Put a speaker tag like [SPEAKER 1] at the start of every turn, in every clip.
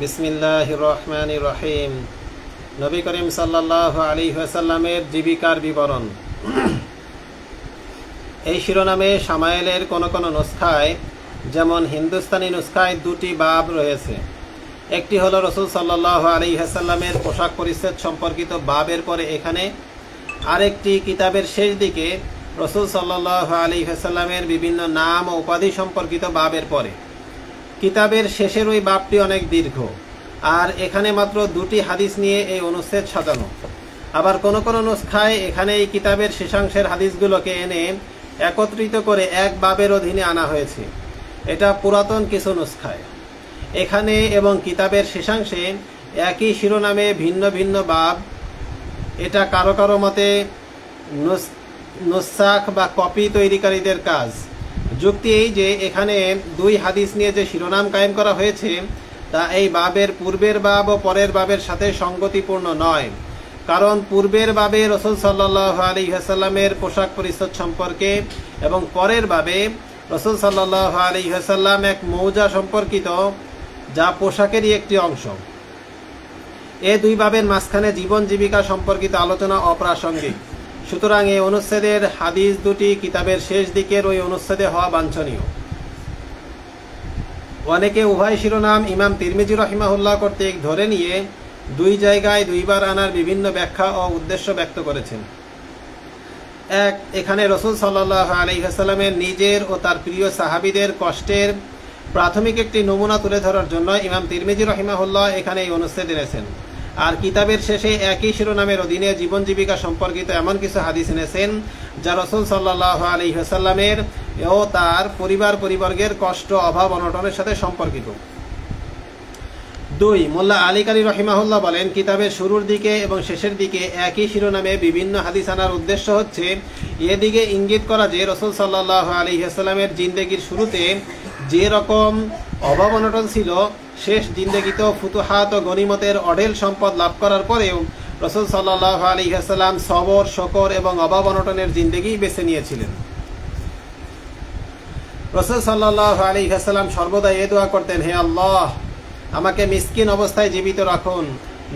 [SPEAKER 1] বিসমিল্লাহির রহমানির রহিম। নবী করিম সাল্লাল্লাহু আলাইহি ওয়াসাল্লামের জীবিকার বিবরণ। এই শিরোনামে শামায়েলের কোনো কোনো নুসখায়, যেমন হিন্দুস্তানি নুসখায় দুটি বাব রয়েছে। একটি হলো রসুল সাল্লাল্লাহু আলাইহি ওয়াসাল্লামের পোশাক পরিচ্ছদ সম্পর্কিত বাবের পরে এখানে, আরেকটি কিতাবের শেষ দিকে রসুল সাল্লাল্লাহু আলাইহি ওয়াসাল্লামের বিভিন্ন নাম ও উপাধি সম্পর্কিত বাবের পরে। কিতাবের শেষের ওই বাবটি অনেক দীর্ঘ, আর এখানে মাত্র দুটি হাদিস নিয়ে এই অনুচ্ছেদ সাজানো। আবার কোনো কোনো নুসখায় এখানে এই কিতাবের শেষাংশের হাদিসগুলোকে এনে একত্রিত করে এক বাবের অধীনে আনা হয়েছে। এটা পুরাতন কিছু নুসখায়। এখানে এবং কিতাবের শেষাংশে একই শিরোনামে ভিন্ন ভিন্ন বাব। এটা কারো কারো মতে নুসখাহ বা কপি তৈরিকারীদের কাজ। যুক্তি এই যে এখানে দুই হাদিস নিয়ে যে শিরোনাম কায়েম করা হয়েছে তা এই বাবের পূর্বের বাব ও পরের বাবের সাথে সঙ্গতিপূর্ণ নয়, কারণ পূর্বের বাবে রসুল সাল্লাল্লাহু আলাইহি ওয়াসাল্লামের পোশাক পরিচ্ছদ সম্পর্কে এবং পরের বাবে রসুল সাল্লাল্লাহু আলাইহি ওয়াসাল্লাম এক মৌজা সম্পর্কিত, যা পোশাকেরই একটি অংশ। এ দুই বাবের মাঝখানে জীবন জীবিকা সম্পর্কিত আলোচনা অপ্রাসঙ্গিক। সুতরাং এই অনুচ্ছেদের হাদিস দুটি কিতাবের শেষ দিকের ওই অনুচ্ছেদে হওয়া বাঞ্ছনীয়। অনেকে উভয় শিরোনাম ইমাম তিরমিজি রাহিমাহুল্লাহ কর্তৃক ধরে নিয়ে দুই জায়গায় দুইবার আনার বিভিন্ন ব্যাখ্যা ও উদ্দেশ্য ব্যক্ত করেছেন। এক, এখানে রসুল সাল্লাল্লাহু আলাইহি ওয়াসাল্লামের নিজের ও তার প্রিয় সাহাবীদের কষ্টের প্রাথমিক একটি নমুনা তুলে ধরার জন্য ইমাম তিরমিজি রাহিমাহুল্লাহ এখানে এই অনুচ্ছেদ এনেছেন। আর কিতাবের শেষে একই শিরোনামের অধীনে জীবন জীবিকা সম্পর্কিত এমন কিছু হাদিস এনেছেন যা রসুল সাল্লাল্লাহু আলাইহি ওয়াসাল্লামের ও তার পরিবর্গের কষ্ট, অভাব, অনটনের সাথে সম্পর্কিত। দুই, মোল্লা আলী কারি রহিমাহুল্লাহ বলেন, কিতাবের শুরুর দিকে এবং শেষের দিকে একই শিরোনামে বিভিন্ন হাদিস আনার উদ্দেশ্য হচ্ছে এদিকে ইঙ্গিত করা যে রসুল সাল্লাল্লাহু আলাইহি ওয়াসাল্লামের জিন্দেগির শুরুতে যে রকম অভাব অনটন ছিল, শেষ জিন্দেগিতেও ফুতুহাত ও গনিমতের অঢেল সম্পদ লাভ করার পরেও রসুল সাল্লাল্লাহু আলাইহি ওয়াসাল্লাম সবর, শকর এবং অভাব অনটনের জিন্দেগি বেছে নিয়েছিলেন। রসুল সাল্লাল্লাহু আলাইহি ওয়াসাল্লাম সর্বদা এ দোয়া করতেন, হে আল্লাহ, আমাকে মিসকিন অবস্থায় জীবিত রাখুন,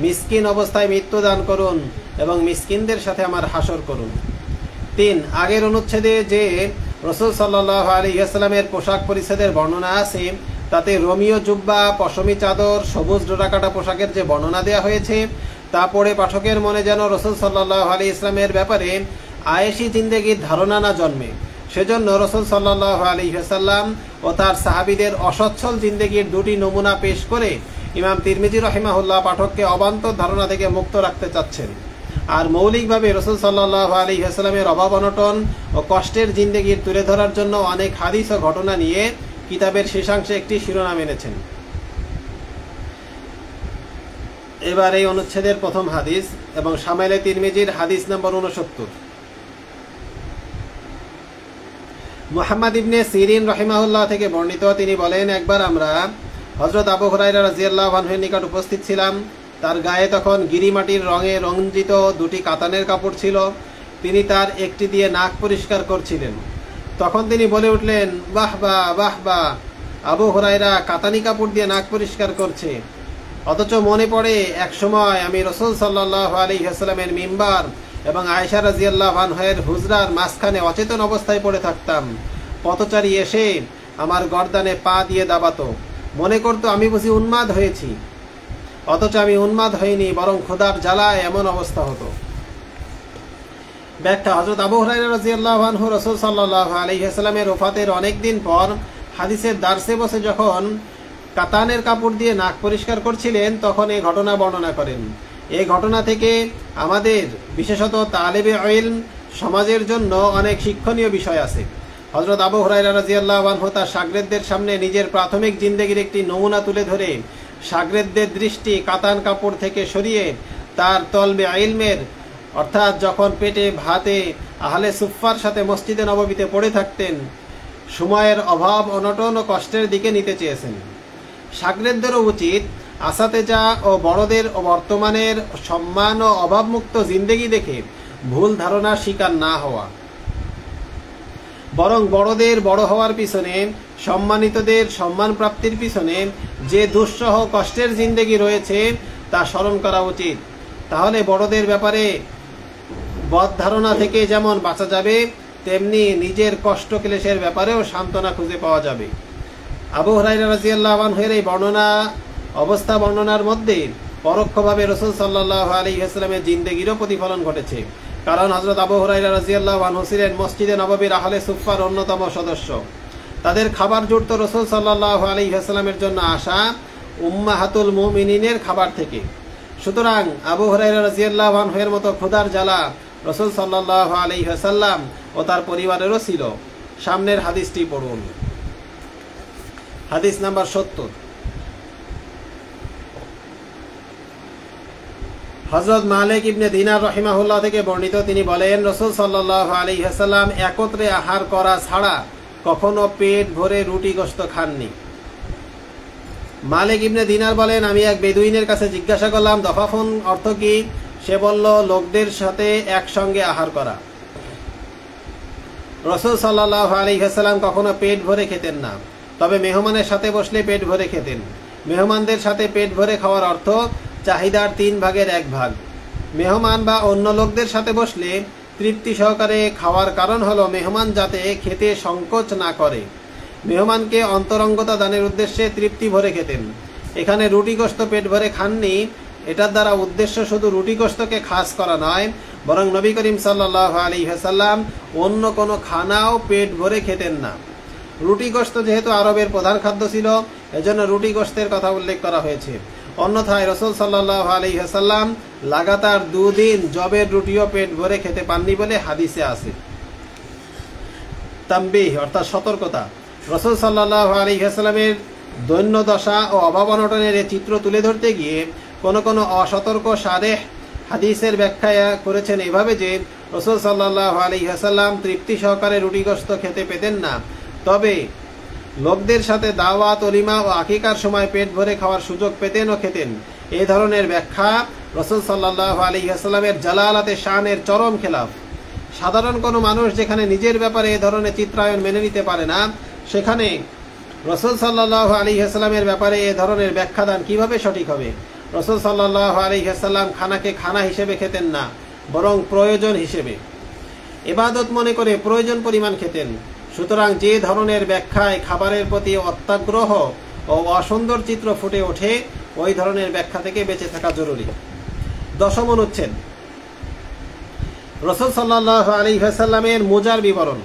[SPEAKER 1] মিসকিন অবস্থায় মৃত্যু দান করুন এবং মিসকিনদের সাথে আমার হাসর করুন। তিন, আগের অনুচ্ছেদে যে রসুল সাল্লাল্লাহু আলাইহি ওয়াসাল্লামের পোশাক পরিচ্ছদের বর্ণনা আছে তাতে রোমীয় জুব্বা, পশমি চাদর, সবুজ ডোরাকাটা পোশাকের যে বর্ণনা দেওয়া হয়েছে তা পড়ে পাঠকের মনে যেন রসুল সাল্লাল্লাহু আলাইহি ওয়াসাল্লামের ব্যাপারে আয়েশি জিন্দেগির ধারণা না জন্মে। সেজন্য রসুল সাল্লাল্লাহু আলাইহি ওয়াসাল্লাম ও তার সাহাবীদের অসচ্ছল জিন্দেগির দুটি নমুনা পেশ করে ইমাম তিরমিজি রাহিমাহুল্লাহ পাঠককে অবান্তর ধারণা থেকে মুক্ত রাখতে চাচ্ছেন। আর মৌলিকভাবে রসুল সাল্লাল্লাহু আলাইহি ওয়াসাল্লামের অভাব অনটন ও কষ্টের জিন্দেগির তুলে ধরার জন্য অনেক হাদিস ও ঘটনা নিয়ে কিতাবের শেষাংশে একটি শিরোনাম এনেছেন। এবার এই অনুচ্ছেদের প্রথম হাদিস এবং শামাইলে তিরমিজির হাদিস নম্বর 69। মুহাম্মদ ইবনে সিরিন রাহিমাহুল্লাহ থেকে বর্ণিত, তিনি বলেন, একবার আমরা হযরত আবু হুরায়রা রাদিয়াল্লাহু আনহুর নিকট উপস্থিত ছিলাম। তার গায়ে তখন গিরিমাটির রঙে রঞ্জিত দুটি কাতানের কাপড় ছিল। তিনি তার একটি দিয়ে নাক পরিষ্কার করছিলেন। তখন তিনি বলে উঠলেন, বাহ বা বাহ বা, আবু হুরায়রা কাতানি কাপড় দিয়ে নাক পরিষ্কার করছে। অথচ মনে পড়ে এক সময় আমি রসুল সাল্লাল্লাহু আলাইহি ওয়াসাল্লামের মিম্বার এবং আয়েশা রাদিয়াল্লাহু আনহার হুজরার মাঝখানে অচেতন অবস্থায় পড়ে থাকতাম। পথচারী এসে আমার গর্দানে পা দিয়ে দাবাতো, মনে করতো আমি বুঝি উন্মাদ হয়েছি। অথচ আমি উন্মাদ হইনি, বরং ক্ষুধার জ্বালায় এমন অবস্থা হতো। ব্যাখ্যা, হযরত আবু হুরায়রা রাদিয়াল্লাহু আনহু রাসূল সাল্লাল্লাহু আলাইহি ওয়াসাল্লামের ওফাতের অনেক দিন পর হাদিসের দার্সে বসে যখন কাতানের কাপড় দিয়ে নাক পরিষ্কার করছিলেন তখন এই ঘটনা বর্ণনা করেন। এই ঘটনা থেকে আমাদের, বিশেষত তালেবে ইলম সমাজের জন্য অনেক শিক্ষণীয় বিষয় আছে। হযরত আবু হুরায়রা রাদিয়াল্লাহু আনহু তার শাগরেদদের সামনে নিজের প্রাথমিক জিন্দেগির একটি নমুনা তুলে ধরে শাগরেদদের দৃষ্টি কাতান কাপড় থেকে সরিয়ে তার তলবে ইলমের, অর্থাৎ যখন পেটে ভাতে আহলে সুফফার সাথে মসজিদে নববীতে পড়ে থাকতেন, সময়ের অভাব, অনটন ও কষ্টের দিকে নিতে চেয়েছেন। শাগরেদদেরও উচিত আসাতেজা ও বড়দের ও বর্তমানের সম্মান ও অভাবমুক্ত জিন্দেগি দেখে ভুল ধারণার শিকার না হওয়া, বরং বড়দের বড় হওয়ার পিছনে, সম্মানিতদের সম্মান প্রাপ্তির পিছনে যে দুঃসহ কষ্টের জিন্দেগি রয়েছে তা স্মরণ করা উচিত। তাহলে বড়দের ব্যাপারে বদ ধারণা থেকে যেমন বাঁচা যাবে, তেমনি নিজের কষ্ট ক্লেশের ব্যাপারেও সান্ত্বনা খুঁজে পাওয়া যাবে। আবু হুরায়রা রাদিয়াল্লাহু আনহুর এই অবস্থা বর্ণনার মধ্যে পরোক্ষভাবে রাসূল সাল্লাল্লাহু আলাইহি ওয়াসাল্লামের জিন্দেগিরও প্রতিফলন ঘটেছে। কারণ হযরত আবু হুরায়রা রাদিয়াল্লাহু আনহু ছিলেন মসজিদে নববীর আহলে সুফফার অন্যতম সদস্য। তাদের খাবার জুটত রাসূল সাল্লাল্লাহু আলাইহি ওয়াসাল্লামের জন্য আসা উম্মাহাতুল মুমিনিনের খাবার থেকে। সুতরাং আবু হুরায়রা রাদিয়াল্লাহু আনহুর মতো ক্ষুধার জ্বালা রাসূল সাল্লাল্লাহু আলাইহি ওয়াসাল্লাম ও তার পরিবারেরও ছিল। সামনের হাদিসটি পড়ুন। হাদিস নাম্বার 70। হযরত মালিক ইবনে দিনার রাহিমাহুল্লাহ থেকে বর্ণিত, তিনি বলেন, রাসূল সাল্লাল্লাহু আলাইহি ওয়াসাল্লাম একত্রে আহার করা ছাড়া কখনো পেট ভরে রুটি গোশত খাননি। মালিক ইবনে দিনার বলেন, আমি এক বেদুইনের কাছে জিজ্ঞাসা করলাম, দফাফুন অর্থ কি? সে বলল, লোকদের সাথে একসঙ্গে আহার করা। রাসূল সাল্লাল্লাহু আলাইহি ওয়াসাল্লাম কখনো পেট ভরে খেতেন না, তবে মেহমানের সাথে বসলে পেট ভরে খেতেন। মেহমানদের সাথে পেট ভরে খাওয়ার অর্থ চাহিদার 3 ভাগের 1 ভাগ। মেহমান বা অন্য লোকদের সাথে বসলে তৃপ্তি সহকারে খাওয়ার কারণ হলো মেহমান যাতে খেতে সংকোচ না করে। মেহমানকে অন্তরঙ্গতা দানের উদ্দেশ্যে তৃপ্তি ভরে খেতেন। এখানে রুটি গোশত পেট ভরে খাননি, এটার দ্বারা উদ্দেশ্য শুধু রুটি গোশতকে খাস করা নয়, বরং নবী করিম সাল্লাল্লাহু আলাইহি ওয়াসাল্লাম অন্য কোনো খানাও পেট ভরে খেতেন না। রুটি গোশত যেহেতু আরবের প্রধান খাদ্য ছিল, এজন্য রুটি গোশতের কথা উল্লেখ করা হয়েছে। অন্যথায় রাসূল সাল্লাল্লাহু আলাইহি ওয়াসাল্লাম লাগাতার 2 দিন জবের রুটিও পেট ভরে খেতে পাননি বলে হাদিসে আছে। তানবীহ অর্থাৎ সতর্কতা। রাসূল সাল্লাল্লাহু আলাইহি ওয়াসাল্লামের দৈন্য দশা ও অভাব অনটনের এই চিত্র তুলে ধরতে গিয়ে কোনো অসতর্ক শারেহ হাদিসের ব্যাখ্যা করেছেন এভাবে যে রাসূল সাল্লাল্লাহু আলাইহি ওয়াসাল্লাম তৃপ্তি সহকারে রুটি গোশত খেতে পেতেন না, তবে লোকদের সাথে দাওয়াত, ওলিমা ও আকিকার সময় পেট ভরে খাওয়ার সুযোগ পেতেন ও খেতেন। এই ধরনের ব্যাখ্যা রাসূল সাল্লাল্লাহু আলাইহি ওয়াসাল্লামের জালালাতে শানের চরম খেলাফ। সাধারণ কোনো মানুষ যেখানে নিজের ব্যাপারে এই ধরনের চিত্রায়ন মেনে নিতে পারে না, সেখানে রাসূল সাল্লাল্লাহু আলাইহি ওয়াসাল্লামের ব্যাপারে এই ধরনের ব্যাখ্যাদান কিভাবে সঠিক হবে? রাসূল সাল্লাল্লাহু আলাইহি ওয়াসাল্লাম খানাকে খানা হিসেবে খেতেন না, বরং প্রয়োজন হিসেবে, ইবাদত মনে করে প্রয়োজন পরিমাণ খেতেন। সুতরাং যে ধরনের ব্যাখ্যায় খাবারের প্রতি অত্যাগ্রহ ও অসুন্দর চিত্র ফুটে ওঠে, ওই ধরনের ব্যাখ্যা থেকে বেঁচে থাকা জরুরি। 10ম অনুচ্ছেদ, রাসূল সাল্লাল্লাহু আলাইহি ওয়াসাল্লামের মোজার বিবরণ।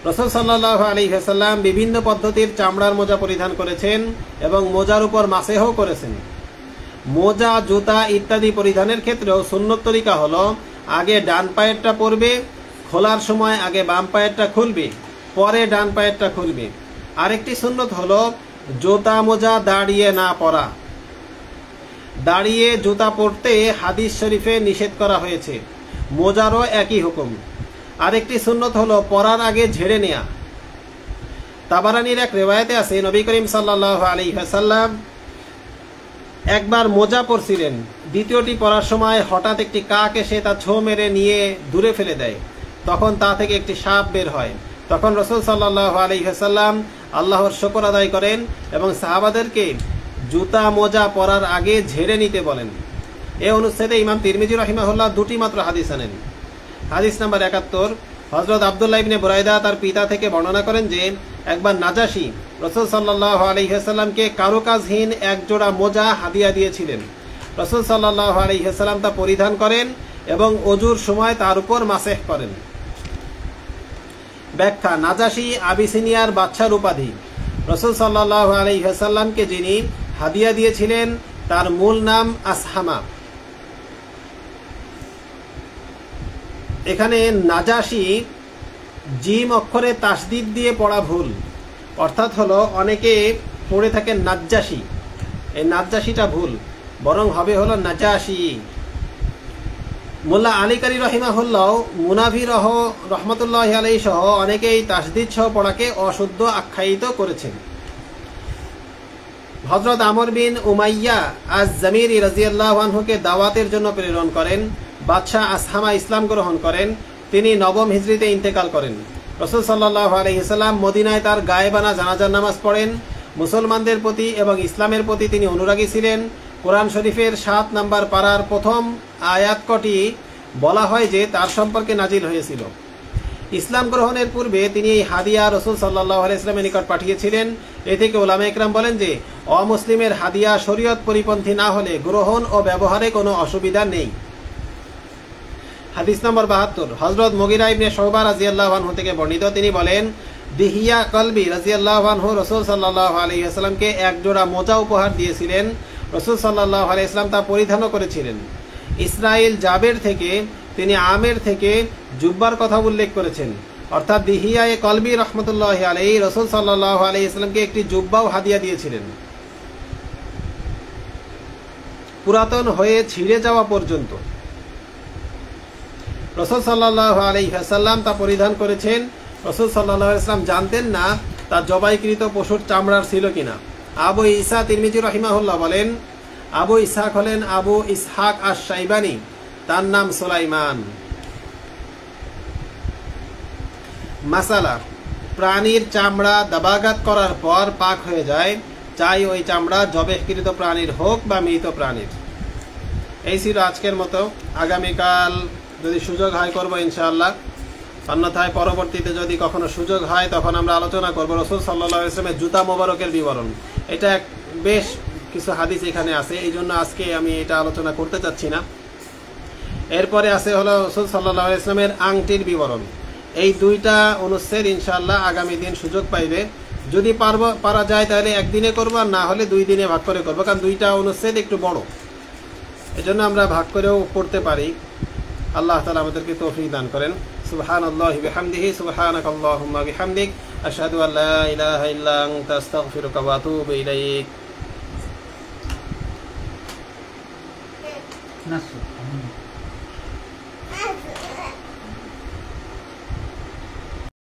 [SPEAKER 1] রাসূল সাল্লাল্লাহু আলাইহি ওয়াসাল্লাম বিভিন্ন পদ্ধতির চামড়ার মোজা পরিধান করেছেন এবং মোজার উপর মাসেহ করেছেন। মোজা, জুতা ইত্যাদি পরিধানের ক্ষেত্রেও সুন্নত তরিকা হলো আগে ডান পায়েরটা পরবে, খোলার সময় আগে বাম পায়েরটা খুলবে, পরে ডান পায়েরটা খুলবে। আরেকটি সুন্নত হলো জুতা মোজা দাঁড়িয়ে না পরা। দাঁড়িয়ে জুতা পরতে হাদিস শরীফে নিষেধ করা হয়েছে, মোজারও একই হুকুম। আরেকটি সুন্নত হলো পরার আগে ঝেড়ে নেয়া। তাবারানির এক রিওয়ায়াতে আছে, নবী করিম সাল্লাল্লাহু আলাইহি ওয়াসাল্লাম একবার মোজা পরছিলেন, দ্বিতীয়টি পরার সময় হঠাৎ একটি কাক এসে তা ছো মেরে নিয়ে দূরে ফেলে দেয়। তখন তা থেকে একটি সাপ বের হয়। তখন রাসূল সাল্লাল্লাহু আলাইহি ওয়াসাল্লাম আল্লাহর শুকর আদায় করেন এবং সাহাবাদেরকে জুতা মোজা পরার আগে ঝেড়ে নিতে বলেন। এই অনুচ্ছেদে ইমাম তিরমিজি রাহিমাহুল্লাহ 2টি মাত্র হাদিস আনেন। হাদিস নাম্বার 71, হযরত আব্দুল্লাহ ইবনে বুরাইদা তার পিতা থেকে বর্ণনা করেন যে একবার নাজাশী রাসূল সাল্লাল্লাহু আলাইহি ওয়াসাল্লামকে কারুকাজহীন এক জোড়া মোজা হাদিয়া দিয়েছিলেন। রাসূল সাল্লাল্লাহু আলাইহি ওয়াসাল্লাম তা পরিধান করেন এবং ওযুর সময় তার উপর মাসেহ করেন। ব্যাখ্যা, নাজাশী আবিসিনিয়ার বাদশার উপাধি। রাসূল সাল্লাল্লাহু আলাইহি ওয়াসাল্লামকে যিনি হাদিয়া দিয়েছিলেন তার মূল নাম আসহামা। এখানে নাজাশী জিম অক্ষরে তাসদিদ দিয়ে পড়া ভুল, অর্থাৎ হলো অনেকে পড়ে থাকেন নাজ্জাশী, এই নাজ্জাশীটা ভুল, বরং হবে হলো নাজাশী। মোল্লা আলী কারি রহিমাহুল্লাহ, মুনাভি রহমতুল্লাহি আলাইহি সহ অনেকেই তাসদিদ সহ পড়াকে অশুদ্ধ আখ্যায়িত করেছেন। হযরত আমর বিন উমাইয়া আজ-জামিরি রাদিয়াল্লাহু আনহুকে দাওয়াতের জন্য প্রেরণ করেন। বাদশাহ আসহামা ইসলাম গ্রহণ করেন। তিনি 9ম হিজরিতে ইন্তেকাল করেন। রাসূল সাল্লাল্লাহু আলাইহি ওয়াসাল্লাম মদিনায় তার গায়েবানা জানাজার নামাজ পড়েন। মুসলমানদের প্রতি এবং ইসলামের প্রতি তিনি অনুরাগী ছিলেন। কোরআন শরীফের 7 নম্বর পারার প্রথম আয়াত কটি বলা হয় যে তার সম্পর্কে নাজিল হয়েছিল। ইসলাম গ্রহণের পূর্বে তিনি এই হাদিয়া রাসূল সাল্লাল্লাহু আলাইহি ওয়াসাল্লামের নিকট পাঠিয়েছিলেন। এ থেকে উলামা ইকরাম বলেন যে অমুসলিমের হাদিয়া শরীয়ত পরিপন্থী না হলে গ্রহণ ও ব্যবহারে কোনো অসুবিধা নেই। হাদিস নম্বর 72, হযরত মুগিরা ইবনে শুবা রাদিয়াল্লাহু আনহু থেকে বর্ণিত, তিনি বলেন, দিহিয়া কলবি রাদিয়াল্লাহু আনহু রাসূল সাল্লাল্লাহু আলাইহি ওয়াসাল্লামকে এক জোড়া মোজা উপহার দিয়েছিলেন। রাসূল সাল্লাল্লাহু আলাইহি ওয়াসাল্লাম তা পরিধানও করেছিলেন। ইসরাইল জাবের থেকে তিনি আমের থেকে জুব্বার কথা উল্লেখ করেছেন, অর্থাৎ দিহিয়ায়ে কলবি রহমতুল্লাহি আলাইহি রাসূল সাল্লাল্লাহু আলাইহি ওয়াসাল্লামকে একটি জুব্বাও হাদিয়া দিয়েছিলেন, পুরাতন হয়ে ছিঁড়ে যাওয়া পর্যন্ত। রাসূল সাল্লাল্লাহু আলাইহি ওয়াসাল্লাম তা পরিধান করেছেন। রাসূল সাল্লাল্লাহু আলাইহি ওয়াসাল্লাম জানতেন না তা জবাইকৃত পশুর চামড়ার ছিল কিনা। আবু ঈসা তিরমিজি রাহিমাহুল্লাহ বলেন, আবু ইসহাক হলেন আবু ইসহাক আশ-শাইবানি, তার নাম সুলাইমান। মাসালা, প্রাণীর চামড়া দাবাগাত করার পর পাক হয়ে যায়, চাই ওই চামড়া জবেহকৃত প্রাণীর হোক বা মৃত প্রাণীর। এই ছিল আজকের মতো। আগামীকাল যদি সুযোগ হয় করবো ইনশাআল্লাহ, অন্যথায় পরবর্তীতে যদি কখনো সুযোগ হয় তখন আমরা আলোচনা করবো রাসূল সাল্লাল্লাহু আলাইহি ওয়াসাল্লামের জুতা মোবারকের বিবরণ। এটা বেশ কিছু হাদিস এখানে আছে, এই জন্য আজকে আমি এটা আলোচনা করতে চাচ্ছি না। এরপরে আছে হলো রাসূল সাল্লাল্লাহু আলাইহি ওয়াসাল্লামের আংটির বিবরণ। এই দুইটা অনুচ্ছেদ ইনশাআল্লাহ আগামী দিন সুযোগ পাইবে। যদি পারা যায় তাহলে একদিনে করবো, আর না হলে 2 দিনে ভাগ করে করবো, কারণ দুইটা অনুচ্ছেদ একটু বড়, এজন্য আমরা ভাগ করেও পড়তে পারি। আল্লাহ তাআলা আমাদেরকে তৌফিক দান করেন। সুবহানাল্লাহি বিহামদিহি, সুবহানাকাল্লাহুম্মা বিহামদিক, আশহাদু আল্লা ইলাহা ইল্লা আনতা আস্তাগফিরুকা ওয়া আতুবু ইলাইক।
[SPEAKER 2] নাসু